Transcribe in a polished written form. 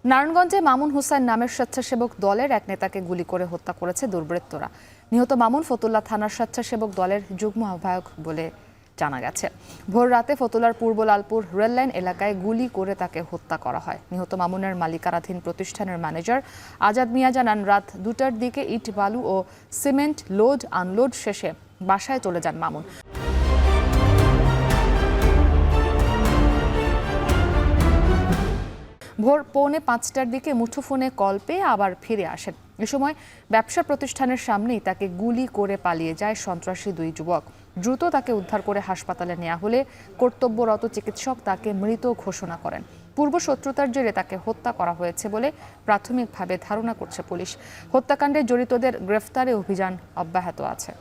নারায়ণগঞ্জে মামুন হুসাইন নামের স্বেচ্ছাসেবক দলের এক নেতাকে গুলি করে হত্যা করেছে দুর্বৃত্তরা। নিহত মামুন ফতুল্লা থানার স্বেচ্ছাসেবক দলের যুগ্ম আহ্বায়ক বলে জানা গেছে। ভোর রাতে ফতুল্লার পূর্ব লালপুর রেললাইন এলাকায় গুলি করে তাকে হত্যা করা হয়। নিহত মামুনের মালিকানাধীন প্রতিষ্ঠানের ম্যানেজার আজাদ মিয়া জানান, রাত 2টার দিকে ইট বালু ও সিমেন্ট লোড আনলোড শেষে বাসায় চলে যান মামুন। ভোর 4:45টার দিকে মুঠোফোনে কল পেয়ে আবার ফিরে আসেন। এ সময় ব্যবসা প্রতিষ্ঠানের সামনেই তাকে গুলি করে পালিয়ে যায় সন্ত্রাসী দুই যুবক। দ্রুত তাকে উদ্ধার করে হাসপাতালে নেওয়া হলে কর্তব্যরত চিকিৎসক তাকে মৃত ঘোষণা করেন। পূর্ব শত্রুতার জেরে তাকে হত্যা করা হয়েছে বলে প্রাথমিকভাবে ধারণা করছে পুলিশ। হত্যাকাণ্ডে জড়িতদের গ্রেফতারে অভিযান অব্যাহত আছে।